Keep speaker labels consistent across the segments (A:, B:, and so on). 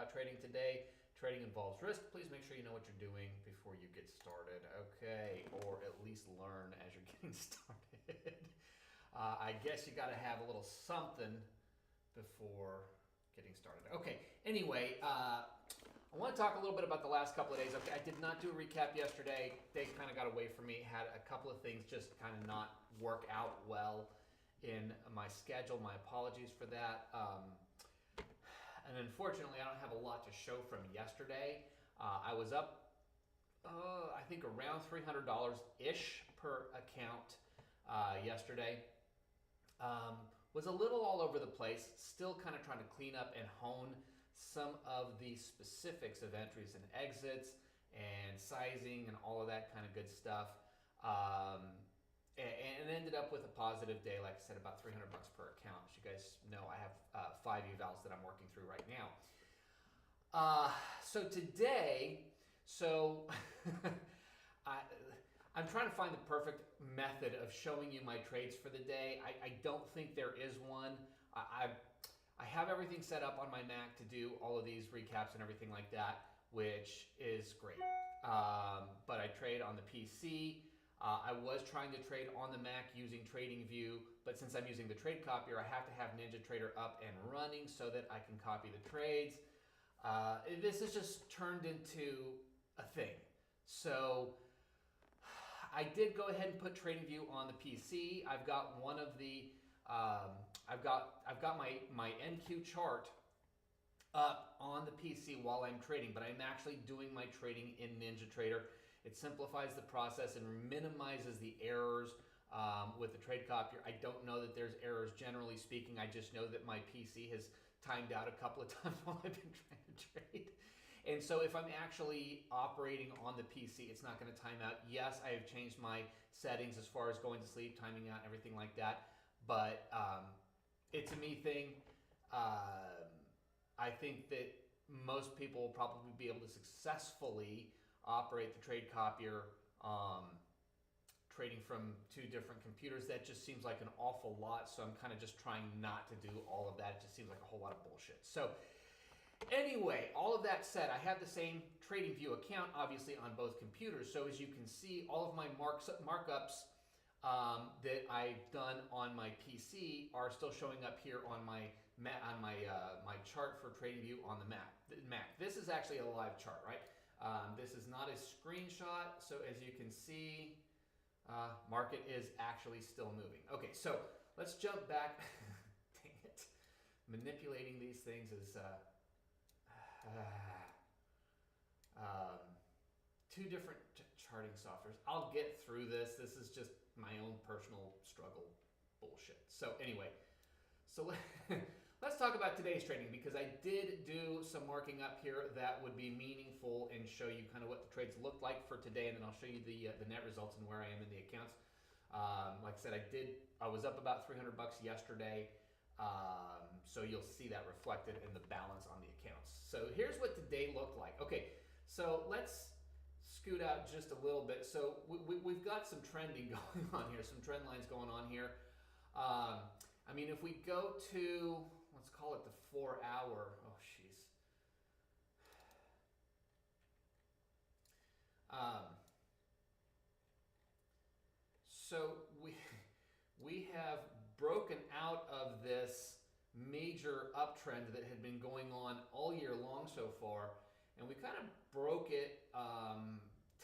A: about trading today. Trading involves risk. Please make sure you know what you're doing before you get started, okay? Or at least learn as you're getting started. I guess you got to have a little something before getting started. Okay, anyway, I want to talk a little bit about the last couple of days. Okay, I did not do a recap yesterday. They kind of got away from me. Had a couple of things just kind of not work out well in my schedule. My apologies for that. And unfortunately, I don't have a lot to show from yesterday. I was up, I think, around $300-ish per account yesterday. Was a little all over the place, still kind of trying to clean up and hone some of the specifics of entries and exits and sizing and all of that kind of good stuff. And ended up with a positive day, like I said, about $300 per account. As you guys know, I have 5 evals that I'm working through right now. So today, I'm trying to find the perfect method of showing you my trades for the day. I don't think there is one. I have everything set up on my Mac to do all of these recaps and everything like that, which is great. But I trade on the PC. I was trying to trade on the Mac using TradingView, but since I'm using the trade copier, I have to have NinjaTrader up and running so that I can copy the trades. This has just turned into a thing. So I did go ahead and put TradingView on the PC. I've got one of the I've got my NQ chart up on the PC while I'm trading, but I'm actually doing my trading in NinjaTrader. It simplifies the process and minimizes the errors with the trade copier. I don't know that there's errors generally speaking. I just know that my PC has timed out a couple of times while I've been trying to trade. And so if I'm actually operating on the PC, it's not going to time out. Yes, I have changed my settings as far as going to sleep, timing out, everything like that. But it's a me thing. I think that most people will probably be able to successfully operate the trade copier trading from 2 different computers. That just seems like an awful lot, so I'm kind of just trying not to do all of that. It just seems like a whole lot of bullshit. So anyway, all of that said, I have the same TradingView account obviously on both computers, so as you can see, all of my markups that I've done on my PC are still showing up here on my my chart for TradingView on the Mac. This is actually a live chart, right? This is not a screenshot, so as you can see, market is actually still moving. Okay, so let's jump back. Dang it. Manipulating these things is 2 different charting softwares. I'll get through this. This is just my own personal struggle bullshit. So anyway, let's talk about today's trading, because I did do some marking up here that would be meaningful and show you kind of what the trades looked like for today, and then I'll show you the net results and where I am in the accounts. Like I said, I was up about $300 yesterday, so you'll see that reflected in the balance on the accounts. So here's what today looked like. Okay, so let's scoot out just a little bit. So we've got some trending going on here, some trend lines going on here. I mean, if we go to, let's call it the 4-hour, oh jeez. So we have broken out of this major uptrend that had been going on all year long so far, and we kind of broke it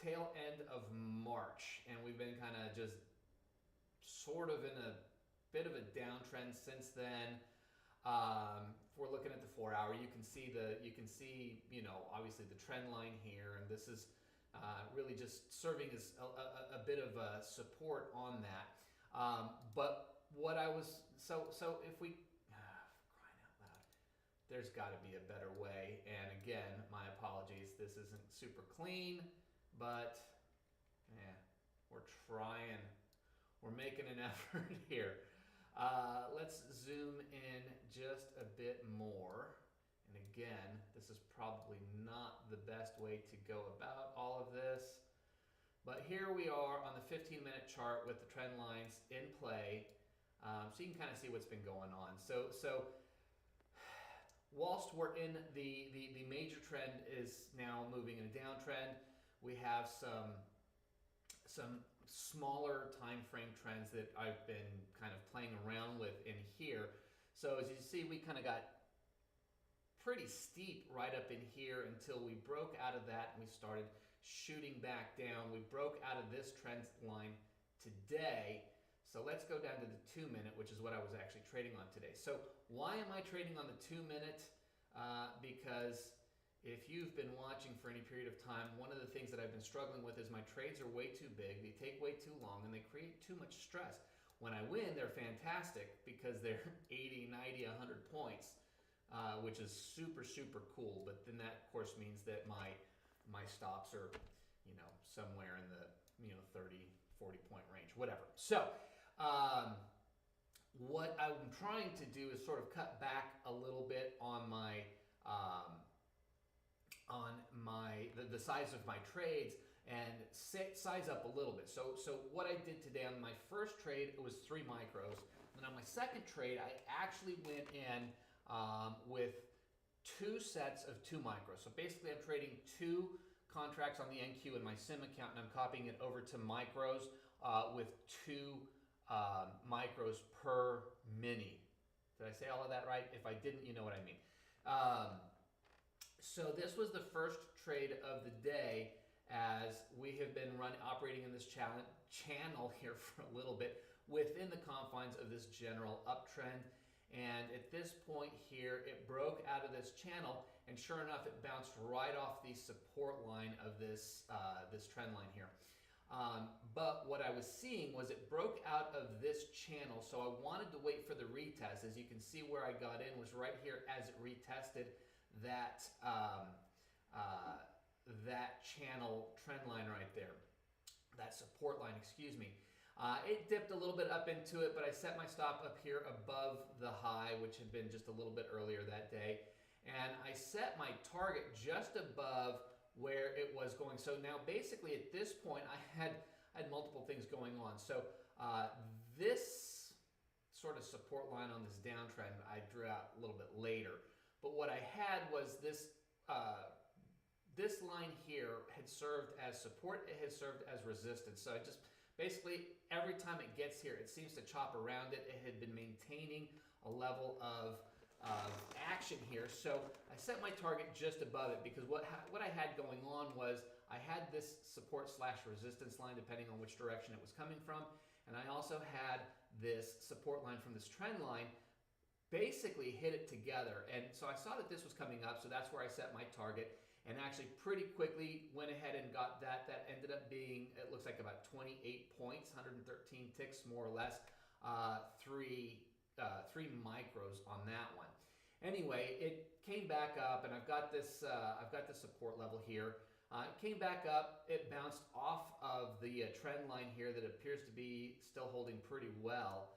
A: tail end of March, and we've been kind of just sort of in a bit of a downtrend since then. If we're looking at the 4-hour, you can see you know, obviously the trend line here, and this is really just serving as a bit of a support on that. But what I was so if we crying out loud, there's got to be a better way. And again, my apologies. This isn't super clean, but yeah, we're trying. We're making an effort here. Let's zoom in just a bit more. And again, this is probably not the best way to go about all of this. But here we are on the 15-minute chart with the trend lines in play. So you can kind of see what's been going on. So whilst we're in the major trend is now moving in a downtrend. We have some smaller time frame trends that I've been kind of playing around with in here. So as you see, we kind of got pretty steep right up in here until we broke out of that and we started shooting back down. We broke out of this trend line today. So let's go down to the 2 minute, which is what I was actually trading on today. So why am I trading on the 2 minute? Because if you've been watching for any period of time, one of the things that I've been struggling with is my trades are way too big, they take way too long, and they create too much stress. When I win, they're fantastic because they're 80, 90, 100 points, which is super, super cool. But then that, of course, means that my stops are, somewhere in the, 30, 40 point range, whatever. So, what I'm trying to do is sort of cut back a little bit on the size of my trades and size up a little bit. So what I did today on my first trade, it was 3 micros. And on my second trade, I actually went in with 2 sets of 2 micros. So basically I'm trading 2 contracts on the NQ in my sim account, and I'm copying it over to micros with 2 micros per mini. Did I say all of that right? If I didn't, you know what I mean. So this was the first trade of the day, as we have been operating in this channel here for a little bit within the confines of this general uptrend. And at this point here, it broke out of this channel, and sure enough, it bounced right off the support line of this trend line here. But what I was seeing was it broke out of this channel, so I wanted to wait for the retest. As you can see, where I got in was right here as it retested that channel trend line right there, that support line, excuse me. It dipped a little bit up into it, but I set my stop up here above the high, which had been just a little bit earlier that day. And I set my target just above where it was going. So now basically at this point, I had multiple things going on. So this sort of support line on this downtrend, I drew out a little bit later. But what I had was this line here had served as support, it has served as resistance. So I just basically, every time it gets here, it seems to chop around it. It had been maintaining a level of action here. So I set my target just above it, because what I had going on was I had this support / resistance line, depending on which direction it was coming from. And I also had this support line from this trend line basically hit it together. And so I saw that this was coming up, so that's where I set my target, and actually pretty quickly went ahead and got that. That ended up being, it looks like about 28 points, 113 ticks more or less, 3 micros on that one. Anyway, it came back up, and I've got this support level here. It came back up, it bounced off of the trend line here that appears to be still holding pretty well.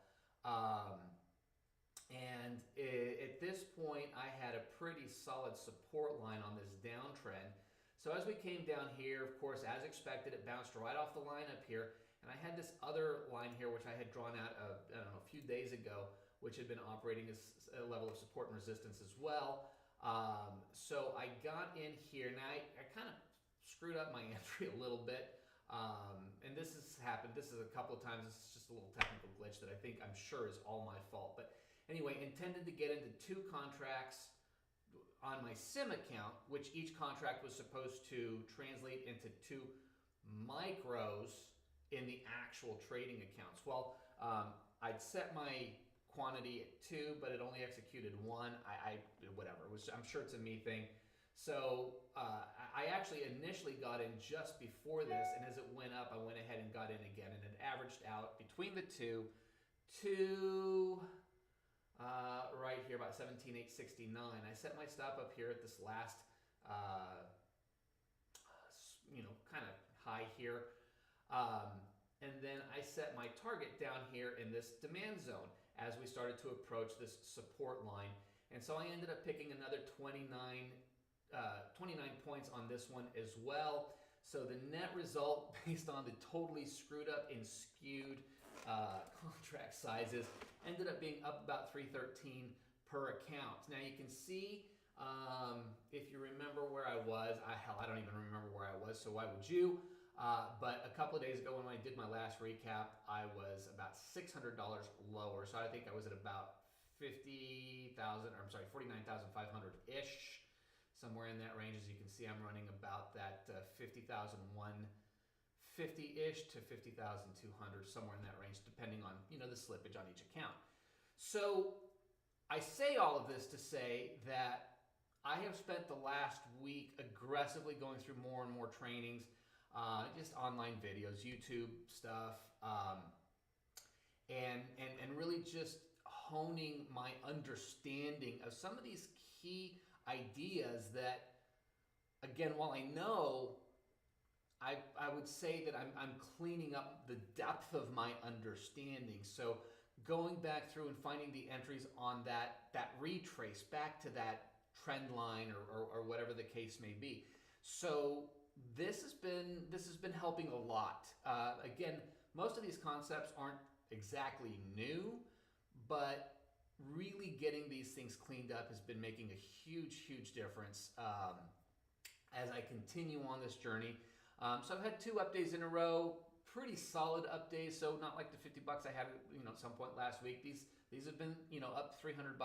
A: And at this point, I had a pretty solid support line on this downtrend. So as we came down here, of course, as expected, it bounced right off the line up here. And I had this other line here, which I had drawn out a few days ago, which had been operating as a level of support and resistance as well. So I got in here, and I kind of screwed up my entry a little bit. And this has happened. This is a couple of times. This is just a little technical glitch that I'm sure is all my fault. But anyway, intended to get into 2 contracts on my sim account, which each contract was supposed to translate into 2 micros in the actual trading accounts. Well, I'd set my quantity at 2, but it only executed 1. Whatever. I'm sure it's a me thing. So I actually initially got in just before this, and as it went up, I went ahead and got in again, and it averaged out between the two to right here about 17,869. I set my stop up here at this last, kind of high here, and then I set my target down here in this demand zone as we started to approach this support line. And so I ended up picking another 29 points on this one as well. So the net result, based on the totally screwed up and skewed contract sizes, ended up being up about 313 per account. Now you can see If you remember where I was, hell, I don't even remember where I was, so why would you? But a couple of days ago when I did my last recap, I was about $600 lower. So I think I was at about 49,500-ish, somewhere in that range. As you can see, I'm running about that 50,150-ish to 50,200, somewhere in that range, depending on, the slippage on each account. So I say all of this to say that I have spent the last week aggressively going through more and more trainings, just online videos, YouTube stuff, and really just honing my understanding of some of these key ideas that, again, while I know, I would say that I'm cleaning up the depth of my understanding. So going back through and finding the entries on that retrace back to that trend line or whatever the case may be. So this has been helping a lot. Again, most of these concepts aren't exactly new, but really getting these things cleaned up has been making a huge difference as I continue on this journey. So I've had 2 up days in a row, pretty solid up days. So not like the $50 I had, at some point last week. These have been, up $300.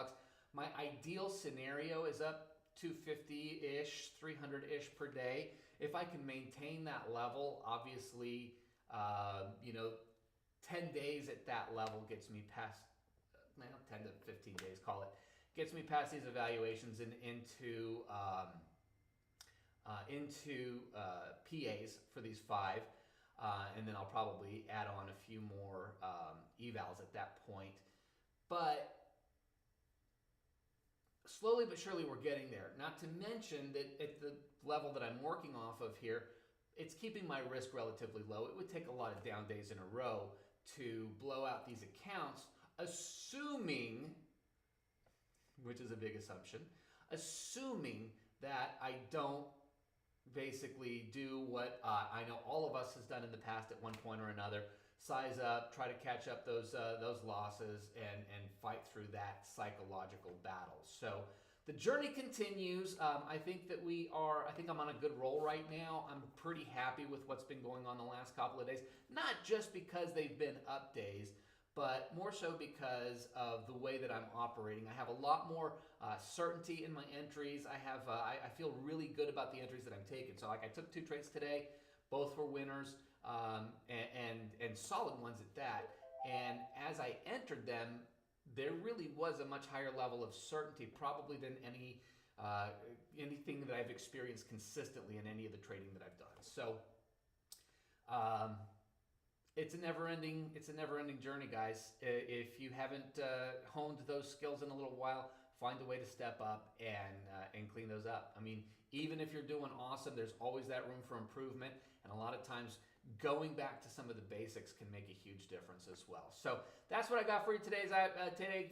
A: My ideal scenario is up 250-ish, 300-ish per day. If I can maintain that level, obviously, 10 days at that level gets me past, 10 to 15 days, call it, gets me past these evaluations and into PAs for these 5. And then I'll probably add on a few more evals at that point. But slowly but surely we're getting there. Not to mention that at the level that I'm working off of here, it's keeping my risk relatively low. It would take a lot of down days in a row to blow out these accounts, assuming, which is a big assumption, assuming that I don't basically do what I know all of us has done in the past at one point or another: size up, try to catch up those losses, and fight through that psychological battle. So the journey continues. I think I'm on a good roll right now. I'm pretty happy with what's been going on the last couple of days. Not just because they've been up days, but more so because of the way that I'm operating. I have a lot more certainty in my entries. I feel really good about the entries that I'm taking. So like I took 2 trades today, both were winners, and solid ones at that. And as I entered them, there really was a much higher level of certainty, probably than anything that I've experienced consistently in any of the trading that I've done. So it's a never-ending journey, guys. If you haven't honed those skills in a little while, find a way to step up and clean those up. I mean, even if you're doing awesome, there's always that room for improvement, and a lot of times going back to some of the basics can make a huge difference as well. So that's what I got for you today,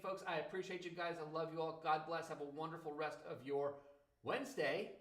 A: folks. I appreciate you guys. I love you all. God bless. Have a wonderful rest of your Wednesday.